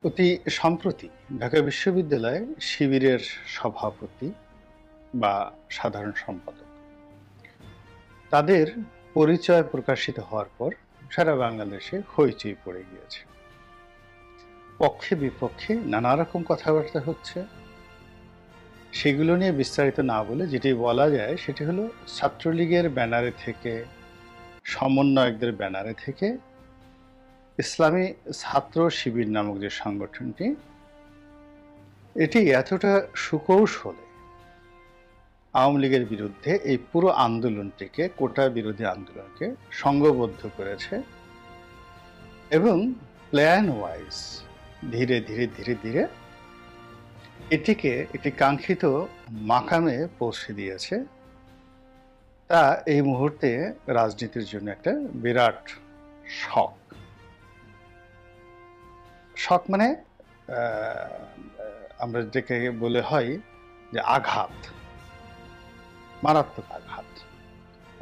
অতি সম্প্রতি ঢাকা বিশ্ববিদ্যালয়ে শিবিরের সভাপতি বা সাধারণ সম্পাদক তাদের পরিচয় প্রকাশিত হওয়ার পর সারা বাংলাদেশে হইচই পড়ে গিয়েছে। পক্ষে বিপক্ষে নানা রকম কথাবার্তা হচ্ছে। সেগুলো নিয়ে বিস্তারিত না বলে যেটি বলা যায় সেটি হলো ছাত্রলীগের ব্যানারে থেকে, সমন্বয়কদের ব্যানারে থেকে ইসলামী ছাত্র শিবির নামক যে সংগঠনটি, এটি এতটা সুকৌশলে আওয়ামী লীগের বিরুদ্ধে এই পুরো আন্দোলনটিকে, কোটা বিরোধী আন্দোলনকে সংঘবদ্ধ করেছে এবং প্ল্যান ওয়াইজ ধীরে ধীরে ধীরে ধীরে এটিকে একটি কাঙ্ক্ষিত মাকামে পৌঁছে দিয়েছে। তা এই মুহূর্তে রাজনীতির জন্য একটা বিরাট শক। শক মানে আমরা যেটাকে বলে হয় যে আঘাত, মারাত্মক আঘাত।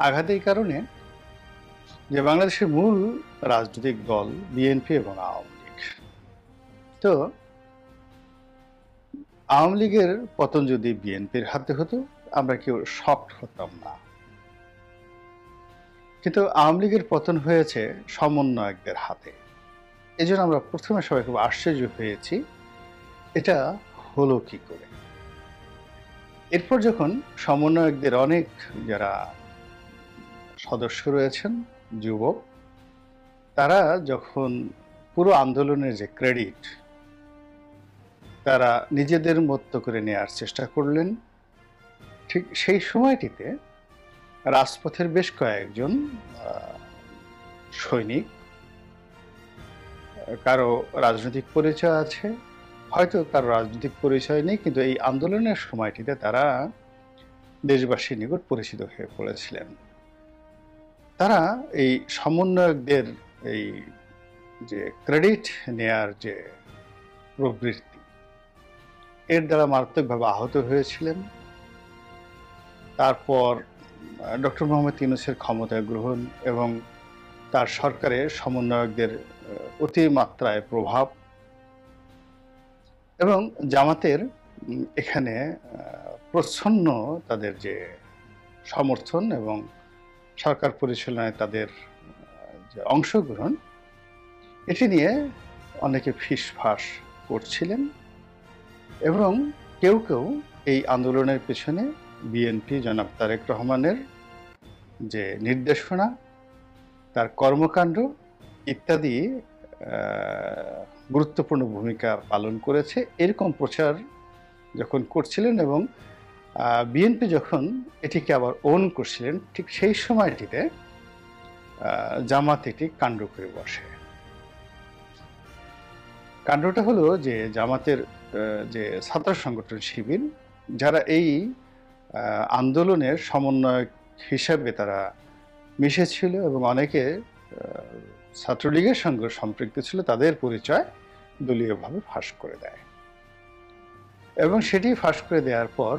আঘাত এই কারণে যে বাংলাদেশের মূল রাজনৈতিক দল বিএনপি এবং আওয়ামী লীগ, তো আওয়ামী লীগের পতন যদি বিএনপির হাতে হতো আমরা কেউ শকড হতাম না, কিন্তু আওয়ামী লীগের পতন হয়েছে সমন্বয়কদের হাতে। এই জন্য আমরা প্রথমে সবাই খুব আশ্চর্য হয়েছি, এটা হলো কি করে। এরপর যখন সমন্বয়কদের অনেক যারা সদস্য রয়েছেন, যুবক, তারা যখন পুরো আন্দোলনের যে ক্রেডিট তারা নিজেদের মতো করে নেয়ার চেষ্টা করলেন, ঠিক সেই সময়টিতে রাজপথের বেশ কয়েকজন সৈনিক, কারো রাজনৈতিক পরিচয় আছে, হয়তো কারো রাজনৈতিক পরিচয় নেই, কিন্তু এই আন্দোলনের সময়টিতে তারা দেশবাসীর নিকট পরিচিত হয়ে পড়েছিলেন। তারা এই সমন্বয়কদের এই যে ক্রেডিট নেয়ার যে প্রবৃত্তি, এর দ্বারা মারাত্মকভাবে আহত হয়েছিলেন। তারপর ডক্টর মোহাম্মদ ইউনূসের ক্ষমতা গ্রহণ এবং তার সরকারের সমন্বয়কদের অতিমাত্রায় প্রভাব এবং জামাতের এখানে প্রচ্ছন্ন তাদের যে সমর্থন এবং সরকার পরিচালনায় তাদের যে অংশগ্রহণ, এটি নিয়ে অনেকে ফিসফাস করছিলেন এবং কেউ কেউ এই আন্দোলনের পেছনে বিএনপি জনাব তারেক রহমানের যে নির্দেশনা, তার কর্মকাণ্ড ইত্যাদি গুরুত্বপূর্ণ ভূমিকা পালন করেছে এরকম প্রচার যখন করছিলেন এবং বিএনপি যখন এটিকে আবার ওন করছিলেন, ঠিক সেই সময়টিতে জামাত এটি কাণ্ড করে বসে। কাণ্ডটা হলো যে জামাতের যে ছাত্র সংগঠন শিবির, যারা এই আন্দোলনের সমন্বয়ক হিসাবে তারা মিশেছিল এবং অনেকে ছাত্রলীগের সঙ্গে সম্পৃক্ত ছিল, তাদের পরিচয় দলীয়ভাবে ফাঁস করে দেয় এবং সেটি ফাঁস করে দেওয়ার পর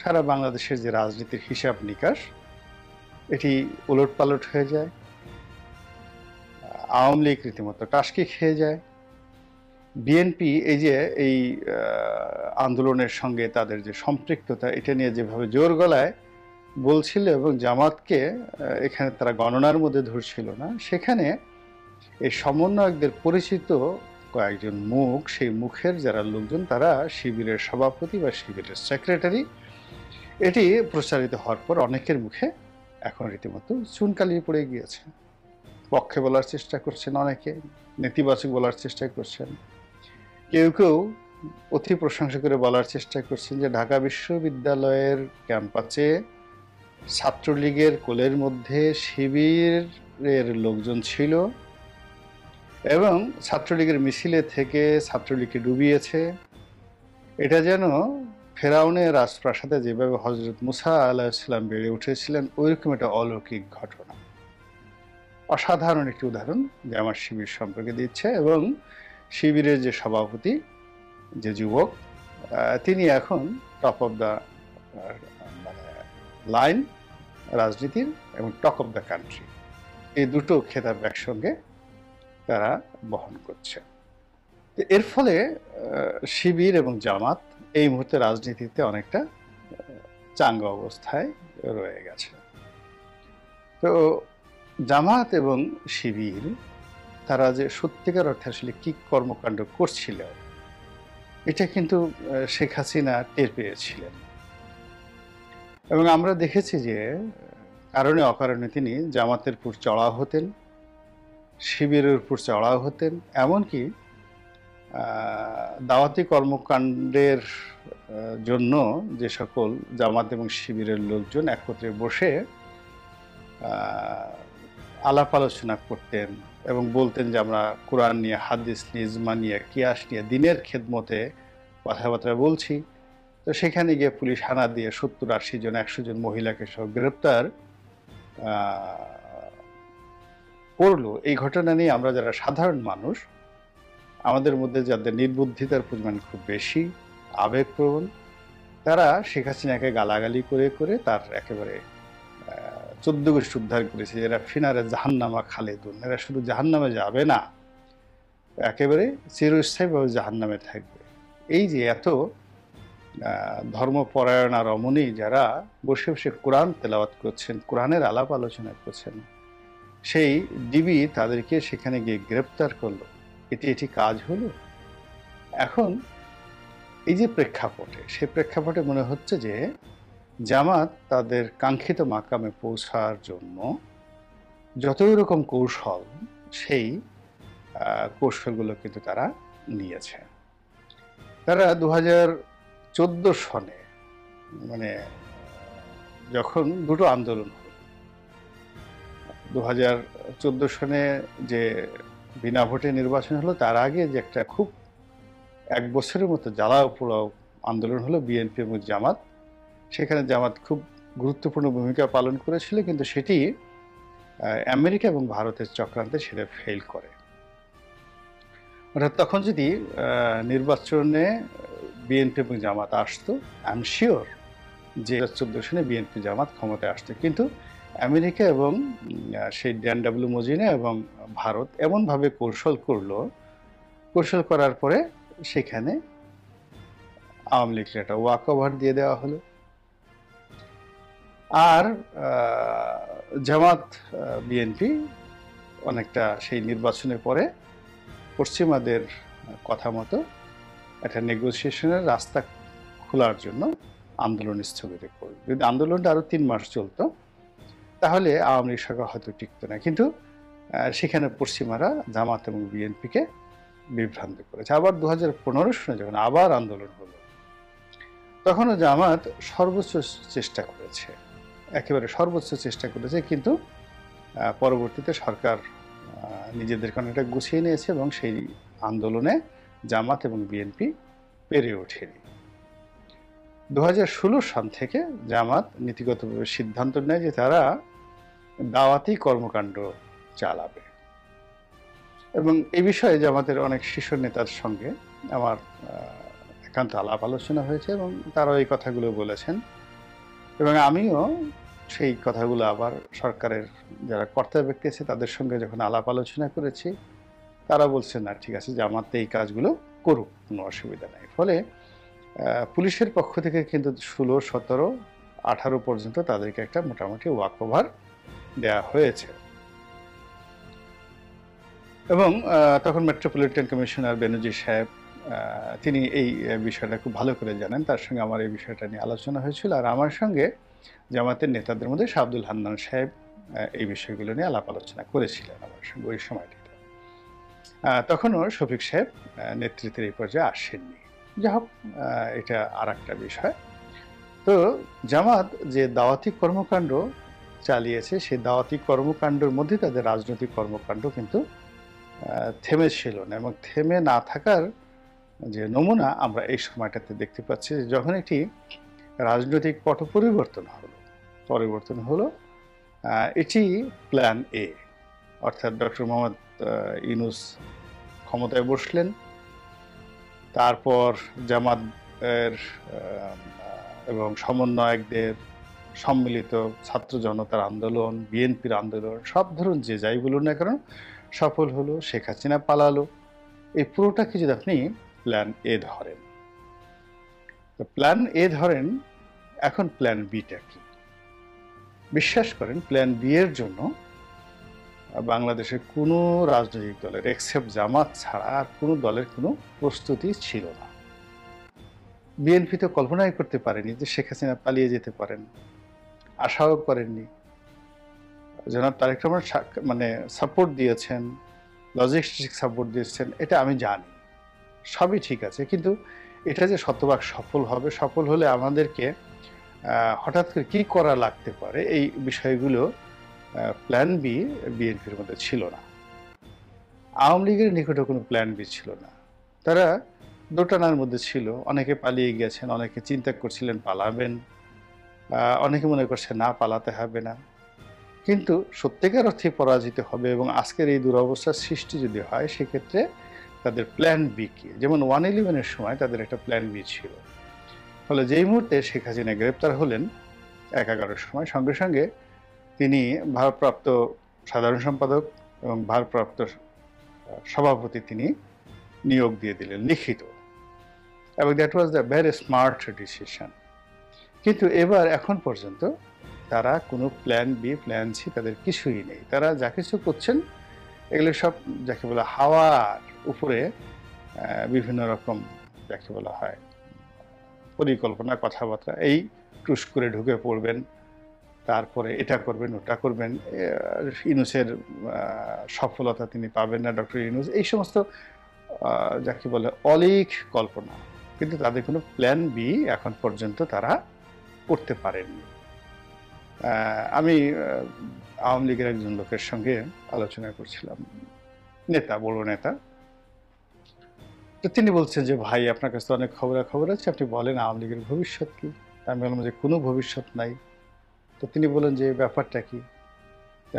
সারা বাংলাদেশের যে রাজনীতির হিসাব নিকাশ, এটি উলটপালট হয়ে যায়। আওয়ামী লীগ রীতিমতো টাসকি খেয়ে যায়। বিএনপি এই যে এই আন্দোলনের সঙ্গে তাদের যে সম্পৃক্ততা, এটা নিয়ে যেভাবে জোর গলায় বলছিল এবং জামাতকে এখানে তারা গণনার মধ্যে ধরছিল না, সেখানে এই সমন্বয়কদের পরিচিত কয়েকজন মুখ, সেই মুখের যারা লোকজন, তারা শিবিরের সভাপতি বা শিবিরের সেক্রেটারি, এটি প্রচারিত হওয়ার পর অনেকের মুখে এখন রীতিমতো চুনকালি পড়ে গিয়েছে। পক্ষে বলার চেষ্টা করছেন, অনেকে নেতিবাচক বলার চেষ্টা করছেন, কেউ কেউ অতি প্রশংসা করে বলার চেষ্টা করছেন যে ঢাকা বিশ্ববিদ্যালয়ের ক্যাম্পাসে ছাত্রলীগের কোলের মধ্যে শিবিরের লোকজন ছিল এবং ছাত্রলীগের মিছিলে থেকে ছাত্রলীগকে ডুবিয়েছে। এটা যেন ফেরাউনের রাজপ্রাসাদে যেভাবে হযরত মুসা আলাইহিস সালাম বেড়ে উঠেছিলেন, ওইরকম একটা অলৌকিক ঘটনা। অসাধারণ একটি উদাহরণ যে আমার শিবির সম্পর্কে দিচ্ছে এবং শিবিরের যে সভাপতি, যে যুবক, তিনি এখন টপ অফ দ্য মানে লাইন রাজনীতির এবং টক অফ দ্য কান্ট্রি, এই দুটো খেতাব একসঙ্গে তারা বহন করছে। তো এর ফলে শিবির এবং জামাত এই মুহূর্তে রাজনীতিতে অনেকটা চাঙ্গা অবস্থায় রয়ে গেছে। তো জামাত এবং শিবির তারা যে সত্যিকার অর্থে আসলে কি কর্মকাণ্ড করছিল এটা কিন্তু শেখ হাসিনা টের পেয়েছিলেন, এবং আমরা দেখেছি যে কারণে অকারণে তিনি জামাতের উপর চড়াও হতেন, শিবিরের উপর চড়াও হতেন, এমনকি দাওয়াতি কর্মকাণ্ডের জন্য যে সকল জামাত এবং শিবিরের লোকজন একত্রে বসে আলাপ আলোচনা করতেন এবং বলতেন যে আমরা কোরআন নিয়ে, হাদিস নিয়ে, ইজমা নিয়ে, কিয়াস নিয়ে দিনের খেদমতে কথাবার্তা বলছি। তো সেখানে গিয়ে পুলিশ হানা দিয়ে 70-80 জন, 100 জন মহিলাকে সহ গ্রেপ্তার করলো। এই ঘটনা নিয়ে আমরা যারা সাধারণ মানুষ, আমাদের মধ্যে যাদের নির্বুদ্ধিতার পরিমাণ খুব বেশি, আবেগপ্রবণ, তারা শেখ হাসিনাকে গালাগালি করে করে তার একেবারে 14 গোষ্ঠী উদ্ধার করেছে, এরা ফিনারে জাহান্নামা খালেদুন, এরা শুধু জাহান্নামে যাবে না, একেবারে চিরস্থায়ীভাবে জাহান্নামে থাকবে। এই যে এত ধর্মপরায়ণা রমণী যারা বসে বসে কোরআন তেলাওয়াত করছেন, কোরআনের আলাপ আলোচনা করছেন, সেই ডিবি তাদেরকে সেখানে গিয়ে গ্রেপ্তার করলো, এটি কাজ হলো। এখন এই যে প্রেক্ষাপটে, সেই প্রেক্ষাপটে মনে হচ্ছে যে জামাত তাদের কাঙ্ক্ষিত মাকামে পৌঁছার জন্য যতই রকম কৌশল, সেই কৌশলগুলো কিন্তু তারা নিয়েছে। তারা 2014 সনে, মানে যখন দুটো আন্দোলন হল, 2014 সনে যে বিনা ভোটে নির্বাচন হলো, তার আগে যে একটা খুব 1 বছরের মতো জ্বালাও পোড়াও আন্দোলন হলো বিএনপি এবং জামাত। সেখানে জামাত খুব গুরুত্বপূর্ণ ভূমিকা পালন করেছিল, কিন্তু সেটি আমেরিকা এবং ভারতের চক্রান্তে সেটা ফেল করে। অর্থাৎ তখন যদি নির্বাচনে বিএনপি এবং জামাত আসতো, আই এম শিওর যে 2014 সনে বিএনপি জামাত ক্ষমতায় আসতো। কিন্তু আমেরিকা এবং সেই ড্যান ডাব্লিউ মজিনা এবং ভারত এমনভাবে কৌশল করলো, কৌশল করার পরে সেখানে আওয়ামী লীগের একটা ওয়াক ওভার দিয়ে দেওয়া হলো। আর জামাত বিএনপি অনেকটা সেই নির্বাচনের পরে পশ্চিমাদের কথা মতো একটা নেগোসিয়েশনের রাস্তা খোলার জন্য আন্দোলন স্থগিত করল। যদি আন্দোলনটা আরো 3 মাস চলতো তাহলে আওয়ামী লীগ সরকার হয়তো টিকতো না, কিন্তু সেখানে পশ্চিমারা জামাত এবং বিএনপিকে বিভ্রান্ত করেছে। আবার 2015 সনে যখন আবার আন্দোলন হলো, তখনও জামাত সর্বোচ্চ চেষ্টা করেছে, একেবারে সর্বোচ্চ চেষ্টা করেছে, কিন্তু পরবর্তীতে সরকার নিজেদেরকে অনেকটা গুছিয়ে নিয়েছে এবং সেই আন্দোলনে জামাত এবং বিএনপি পেরে ওঠেনি। 2016 সাল থেকে জামাত নীতিগতভাবে সিদ্ধান্ত নেয় যে তারা দাওয়াতি কর্মকাণ্ড চালাবে, এবং এই বিষয়ে জামাতের অনেক শীর্ষ নেতার সঙ্গে আমার একান্ত আলাপ আলোচনা হয়েছে এবং তারাও এই কথাগুলো বলেছেন, এবং আমিও সেই কথাগুলো আবার সরকারের যারা কর্তা ব্যক্তি আছে তাদের সঙ্গে যখন আলাপ আলোচনা করেছি, তারা বলছে না ঠিক আছে, জামাত এই কাজগুলো করুক, কোনো অসুবিধা নেই। ফলে পুলিশের পক্ষ থেকে কিন্তু 16, 17, 18 পর্যন্ত তাদেরকে একটা মোটামুটি ওয়াক ওভার দেওয়া হয়েছে। এবং তখন মেট্রোপলিটন কমিশনার বেনজির সাহেব, তিনি এই বিষয়টা খুব ভালো করে জানেন, তার সঙ্গে আমার এই বিষয়টা নিয়ে আলোচনা হয়েছিল। আর আমার সঙ্গে জামাতের নেতাদের মধ্যে শাহ আব্দুল হান্নান সাহেব এই বিষয়গুলো নিয়ে আলাপ আলোচনা করেছিলেন আমার সঙ্গে ওই সময়টিতে। তখনও শফিক সাহেব নেতৃত্বের এই পর্যায়ে আসেননি। যাই হোক, এটা আর একটা বিষয়। তো জামাত যে দাওয়াতি কর্মকাণ্ড চালিয়েছে, সেই দাওয়াতি কর্মকাণ্ডের মধ্যে তাদের রাজনৈতিক কর্মকাণ্ড কিন্তু থেমেছিল না, এবং থেমে না থাকার যে নমুনা আমরা এই সময়টাতে দেখতে পাচ্ছি। যখন একটি রাজনৈতিক পট পরিবর্তন হলো, এটি প্ল্যান এ, অর্থাৎ ডক্টর মোহাম্মদ ইউনূস ক্ষমতায় বসলেন, তারপর জামাতের এবং সমন্বয়কদের সম্মিলিত ছাত্র জনতার আন্দোলন, বিএনপির আন্দোলন, সব ধরুন যে যাই বলুন না কেন, সফল হলো। শেখ হাসিনা পালালো। এই পুরোটাকে যদি আপনি প্ল্যান এ ধরেন, তো প্ল্যান এ ধরেন, এখন প্ল্যান বিটা কি? বিশ্বাস করেন প্ল্যান বি এর জন্য বাংলাদেশের কোনো রাজনৈতিক দলের এক্সেপ্ট জামাত ছাড়া আর কোনো দলের কোনো প্রস্তুতি ছিল না। বিএনপি তো কল্পনাই করতে পারেনি যে শেখ হাসিনা পালিয়ে যেতে পারেন, আশাও করেননি। জনাব তারেক রহমান মানে সাপোর্ট দিয়েছেন, লজিস্টিক সাপোর্ট দিয়েছেন, এটা আমি জানি, সবই ঠিক আছে। কিন্তু এটা যে শতভাগ সফল হবে, সফল হলে আমাদেরকে হঠাৎ করে কি করা লাগতে পারে, এই বিষয়গুলো প্ল্যান বি বিএনপির মধ্যে ছিল না। আওয়ামী লীগের নিকটে কোনো প্ল্যান বি ছিল না। তারা দোটানার মধ্যে ছিল, অনেকে পালিয়ে গেছেন, অনেকে চিন্তা করছিলেন পালাবেন, অনেকে মনে করছে না পালাতে হবে না। কিন্তু সত্যিকার অর্থে পরাজিত হবে এবং আজকের এই দুরবস্থার সৃষ্টি যদি হয়, সেক্ষেত্রে তাদের প্ল্যান বি কি? যেমন 111-এর সময় তাদের একটা প্ল্যান বি ছিল। ফলে যেই মুহূর্তে শেখ হাসিনা গ্রেপ্তার হলেন 11-এর সময়, সঙ্গে সঙ্গে তিনি ভারপ্রাপ্ত সাধারণ সম্পাদক এবং ভারপ্রাপ্ত সভাপতি তিনি নিয়োগ দিয়ে দিলেন লিখিত, এবং that was the very smart decision. কিন্তু এবার এখন পর্যন্ত তারা কোনো প্ল্যান বি প্ল্যান সি তাদের কিছুই নেই। তারা যা কিছু করছেন এগুলো সব যাকে বলা হাওয়ার উপরে বিভিন্ন রকম যাকে বলা হয় পরিকল্পনা, কথাবার্তা, এই টুস করে ঢুকে পড়বেন, তারপরে এটা করবেন ওটা করবেন, ইউনূসের সফলতা তিনি পাবেন না, ডক্টর ইউনূস, এই সমস্ত যাকে বলে অলীক কল্পনা। কিন্তু তাদের কোনো প্ল্যান বি এখন পর্যন্ত তারা করতে পারেননি। আমি আওয়ামী লীগের একজন লোকের সঙ্গে আলোচনা করছিলাম, নেতা, বড় নেতা। তো তিনি বলছেন যে ভাই আপনার কাছে অনেক খবর আছে, আপনি বলেন আওয়ামী লীগের ভবিষ্যৎ কি? আমি বললাম যে কোনো ভবিষ্যৎ নাই। তো তিনি বলেন যে ব্যাপারটা কি?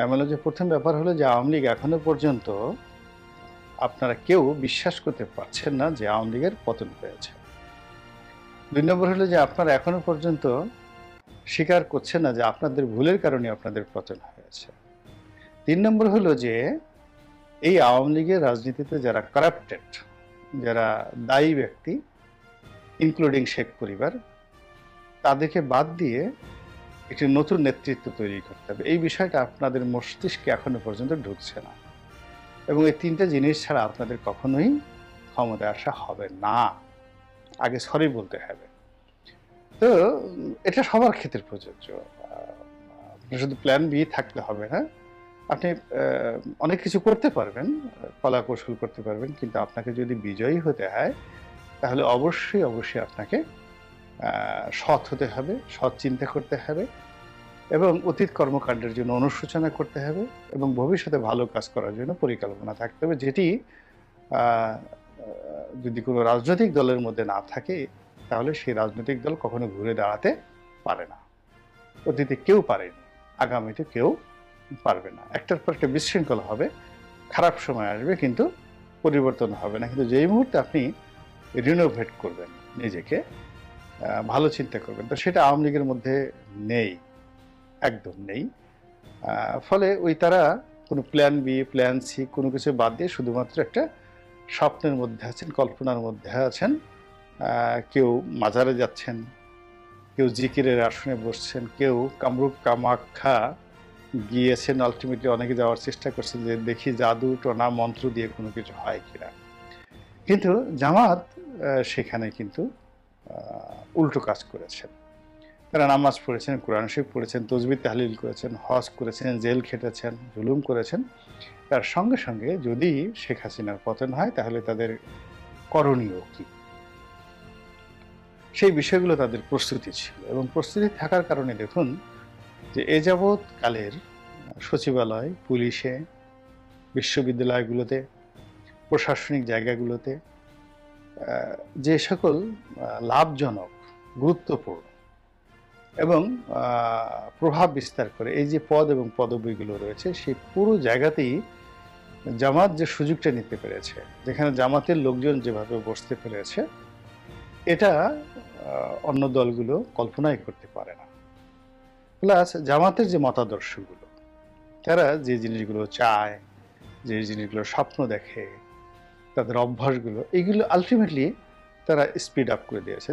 আমি বললাম যে প্রথম ব্যাপার হলো যে আওয়ামী লীগ এখনো পর্যন্ত আপনারা কেউ বিশ্বাস করতে পারছেন না যে আওয়ামী লীগের পতন হয়েছে। 2 নম্বর হলো যে আপনারা এখনো পর্যন্ত স্বীকার করছেন না যে আপনাদের ভুলের কারণে আপনাদের পতন হয়েছে। 3 নম্বর হলো যে এই আওয়ামী লীগের রাজনীতিতে যারা কারাপ্টেড, যারা দায়ী ব্যক্তি, ইনক্লুডিং শেখ পরিবার, তাদেরকে বাদ দিয়ে একটি নতুন নেতৃত্ব তৈরি করতে হবে। এই বিষয়টা আপনাদের মস্তিষ্কে এখনো পর্যন্ত ঢুকছে না, এবং এই 3টা জিনিস ছাড়া আপনাদের কখনোই ক্ষমতায় আসা হবে না। আগে সরি বলতে হবে। তো এটা সবার ক্ষেত্রে প্রযোজ্য। আপনার শুধু প্ল্যান বি থাকলে হবে না। আপনি অনেক কিছু করতে পারবেন, কলা কৌশল করতে পারবেন, কিন্তু আপনাকে যদি বিজয়ী হতে হয় তাহলে অবশ্যই আপনাকে সৎ হতে হবে, সৎ চিন্তা করতে হবে, এবং অতীত কর্মকাণ্ডের জন্য অনুশোচনা করতে হবে, এবং ভবিষ্যতে ভালো কাজ করার জন্য পরিকল্পনা থাকতে হবে, যেটি যদি কোনো রাজনৈতিক দলের মধ্যে না থাকে তাহলে সেই রাজনৈতিক দল কখনো ঘুরে দাঁড়াতে পারে না। অতীতে কেউ পারেনি, আগামীতে কেউ পারবে না। একটার পর একটা বিশৃঙ্খলা হবে, খারাপ সময় আসবে, কিন্তু পরিবর্তন হবে না। কিন্তু যেই মুহূর্তে আপনি রিনোভেট করবেন নিজেকে, ভালো চিন্তা করবেন, তো সেটা আওয়ামী লীগের মধ্যে নেই, একদম নেই। ফলে ওই তারা কোনো প্ল্যান বি প্ল্যান সি কোনো কিছু বাদ দিয়ে শুধুমাত্র একটা স্বপ্নের মধ্যে আছেন, কল্পনার মধ্যে আছেন। কেউ মাজারে যাচ্ছেন, কেউ জিকিরের আসনে বসছেন, কেউ কামরূপ কামাখ্যা গিয়েছেন, আলটিমেটলি অনেকে যাওয়ার চেষ্টা করছেন যে দেখি জাদু টোনা মন্ত্র দিয়ে কোনো কিছু হয় কিনা। কিন্তু জামাত সেখানে কিন্তু উল্টো কাজ করেছেন। তারা নামাজ পড়েছেন, কোরআন শরীফ পড়েছেন, তসবিহ তাহলিল করেছেন, হজ করেছেন, জেল খেটেছেন, জুলুম করেছেন। তার সঙ্গে সঙ্গে যদি শেখ হাসিনার পতন হয় তাহলে তাদের করণীয় কি, সেই বিষয়গুলো তাদের প্রস্তুতি ছিল। এবং প্রস্তুতি থাকার কারণে দেখুন যে এ যাবৎ কালের সচিবালয়, পুলিশে, বিশ্ববিদ্যালয়গুলোতে, প্রশাসনিক জায়গাগুলোতে যে সকল লাভজনক, গুরুত্বপূর্ণ এবং প্রভাব বিস্তার করে এই যে পদ এবং পদবিগুলো রয়েছে, সেই পুরো জায়গাতেই জামাত যে সুযোগটা নিতে পেরেছে, যেখানে জামাতের লোকজন যেভাবে বসতে পেরেছে, এটা অন্য দলগুলো কল্পনাই করতে পারে না। প্লাস জামাতের যে মতাদর্শগুলো, তারা যে জিনিসগুলো চায়, যে জিনিসগুলো স্বপ্ন দেখে, তাদের অভ্যাসগুলো, এগুলো আলটিমেটলি তারা স্পিড আপ করে দিয়েছে।